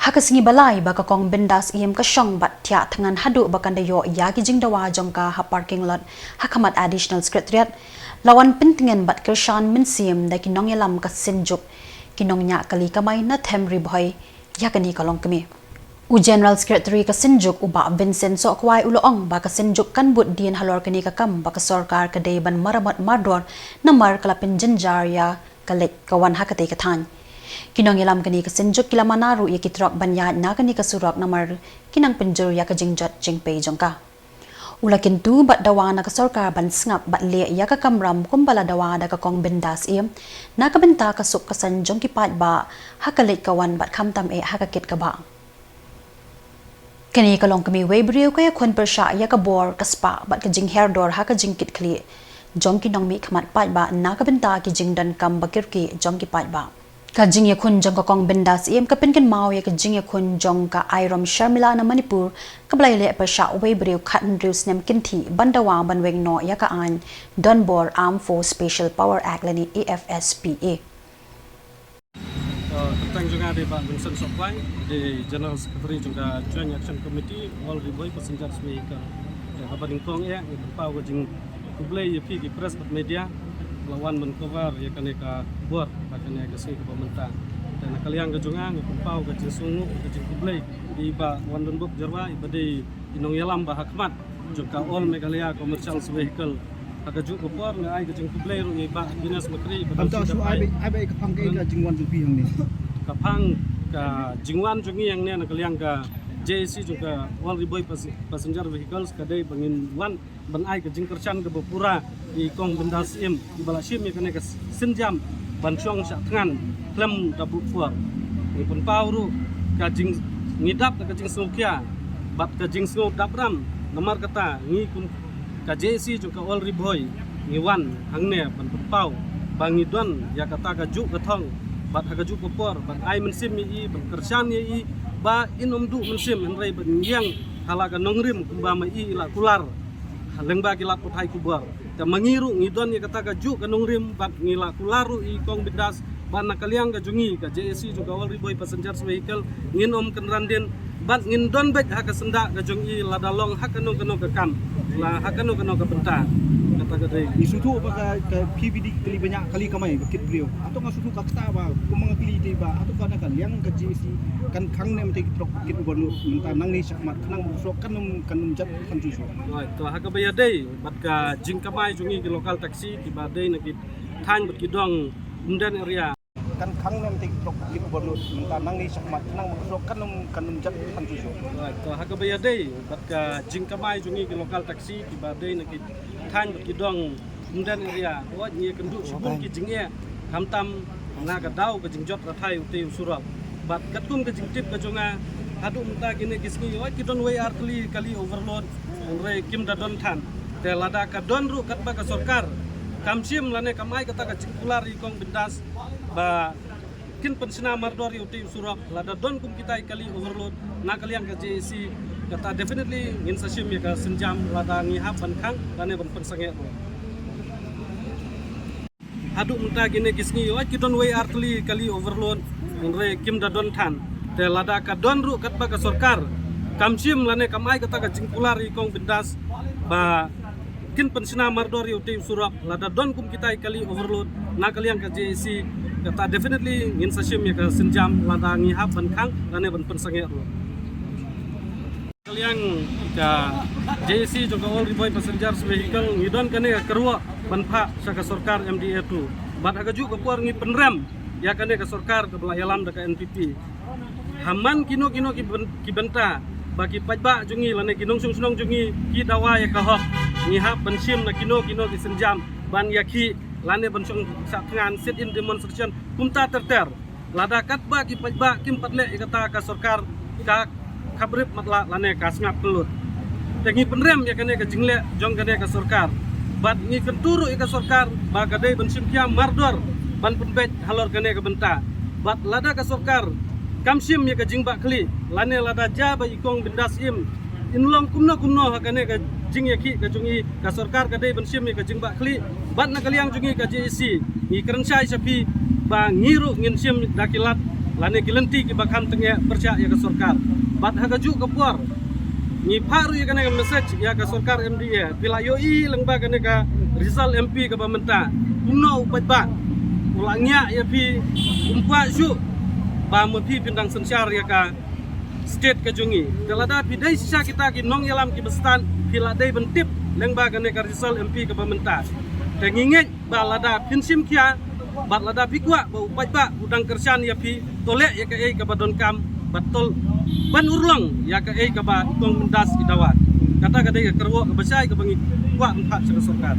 Hakasingi balai baka kong bendas iem ka syong bat tia tangan hadu bakan dayo yagi jing dawa jongka ha parking lot hakamat additional secretariat lawan pentingan bat kershan mensim da kinong yalam ka senjuk kinong nya kali kamay na temri boy yakani kalong kami u general secretary ka senjuk uba Vincent so kwai uloong baka senjuk kan but dian halor kani ka kam baka sarkar ka ban maramat mardor namar kalapin jenjar ya kalek kawan hakate katan kinong ilam kani ka senjuk kilamanaru ya kitrok banya na kani ka surak namar kinang penjur ya ka jingjat jingpei jongka ulakin tu bat dawa na ka sarkar ban sngap bat le ya ka kamram kumbala dawa da ka kong bendas iem na ka benta ka suk ka sanjong kipat ba hakalet kawan bat khamtam e hakakit ka ba kani kalong kami webriu kaya kun persha ya ka bor ka spa bat ka jing herdor ha ka jingkit kli jong kinong mi khamat pat ba na ka benta ki jingdan kam bakir ki jong ki pat ba ka jing ya kun jong ka kong bendas iem ka pinken mau ya ka jing ya kun jong ka airom sharmila na manipur ka blai le persha webriu khatn rius nem kinthi bandawa banweng no ya ka an donbor armed force special power act lani AFSPA tentang juga di Pak Vincent Sokwai di General Secretary juga Joint Action Committee all riboy passenger vehicle kapan ingkong ya pau jing kublai ya pi press media lawan mencover ya kaneka buat makanya ke sini ke pemerintah dan kalian ke jungang pau ke jing sungu ke jing kublai di ba Wandonbok Jarwa ibadi inong yalam ba hakmat juga all megalia commercial vehicle ada juga bor ngai ke jing kublai ru iba dinas menteri betul so ai kapang ke jingwan tu pi hang ni kapang ka jingwan jungi yang ne kalian ka JC juga all riboy passenger vehicles kadai bangin wan ban ai ke jing kercan ke bapura di kong bendas im di balasim ya kene ke senjam ban syong sak tangan klem dabu fuar ni pun pauru ka jing ngidap ka jing sukia bat ka jing sngop dabram namar kata ngi kun ka JC juga all riboy ngiwan hangne ban pau bangi don ya kata ka ju kathong bat ha ka ju popor ban ai mensim i ban kersan i ba inom du mensim enrai ban yang halaga nongrim kumba ma i la kular lengba kilat putai kubar ta mangiru ngidon ya kata ka ju ka nongrim bat ngila kularu i kong bidas ban nakaliang ka jungi ka JC juga all riboy passenger vehicle nginom kenranden bat ngindon bet ha ka sendak ka jungi ladalong ha kanong ka kam la ha kanong ka benta kata ka dai isutu apa ka PBD kali banyak kali kamai bukit beliau atau ngasutu ka kata ba kumang kali ti ba atau kana kan yang ka JC kan khang nem te trok bukit gubernur mentang nang ni sakmat kanang sok kanum jat kan tu so to ha ka bayadai bat ka jingkamai jungi ki lokal taksi ki badai na ki than bat ki dong umdan area kan khang nem te trok bukit gubernur mentang nang ni sakmat kanang sok kanum jat kan tu so to ha ka bayadai bat ka jingkamai jungi ki lokal taksi ki badai na ki than bat ki dong umdan area wa ni kendu subun ki jinge hamtam na ka dau ka jingjot ra thai uti usurap bat katum ka jingtip ka jonga hadu mta kini kisni wa ki don way kali overload re kim da don than te lada ka don ru kat ba ka sarkar kamsim lane kamai kata ka cingkular i kong bendas ba kin pensina mardori uti usurap lada don kum kita kali overload na kalian ka JC kata definitely ngin sasim ya ka senjam lada ngihap ban khang lane ban pensange hadu mta kini kisni wa ki don way kali overload re kim da don than te lada ka don ru kat ba ka sarkar kamsim lane kamai kata ka cingkular i kong bendas ba kin pensina mardori uti usurap lada don kum kita kali overload na kalian ka JC kata definitely ngin sasim ya ka senjam lada ngihap ban khang lane ban pensange kalian ka JC juga all riboy passenger vehicle ngidon kane ka kerwa ban pha saka sarkar MDA 2 bat aga juga kuar ngi penrem ya kane ka sarkar ka belayalam da ka NPP haman kino ki benta bagi pajba jungi lane kinong sunong jungi ki dawa ya ka hok ngihap bensim na kino ki senjam ban yaki lane bensong satngan sit in demonstration kumta terter lada katba ki pajba kim patle kata ka sarkar ka kabrip matla lane ka sngap kelut tengi penrem ya kane ka jingle jong kane ka sarkar bat ngi kenturu ka sarkar ba kadai bensim kia mardor ban penbet halor kane ka benta bat lada ka sarkar kamsim ya ka jingba kli lane lada jaba ikong bendas im inlong kumno hakane ka jing yaki ka jungi ka sarkar kadai bensim ya ka jingba kli bat na kaliang jungi ka JC ni kerensai sapi ba ngiru ngin sim dakilat lane kilenti ki bakam tengya percaya ya ke sorkar bat hagaju ke puar ni paru ya kana message ya ke sorkar MDA bila yoi lengba kana ka Rizal MP ke pementa kuno upat ba ulangnya ya pi umpa ju ba mepi pindang sensyar ya ka state ke jungi kalau ada pidai sisa kita ki nong yalam ki bestan bila dai bentip lengba kana ka Rizal MP ke pementa tengingit ba lada pinsim kia bat lada pikwa ba upat ba udang kersan ya pi tolek ya ka ei ka badon kam batol ban urlong ya ka ei ka ba tong mendas idawat kata kata ya kerwo ke besai ke bangi kuat empat sebagai sorkar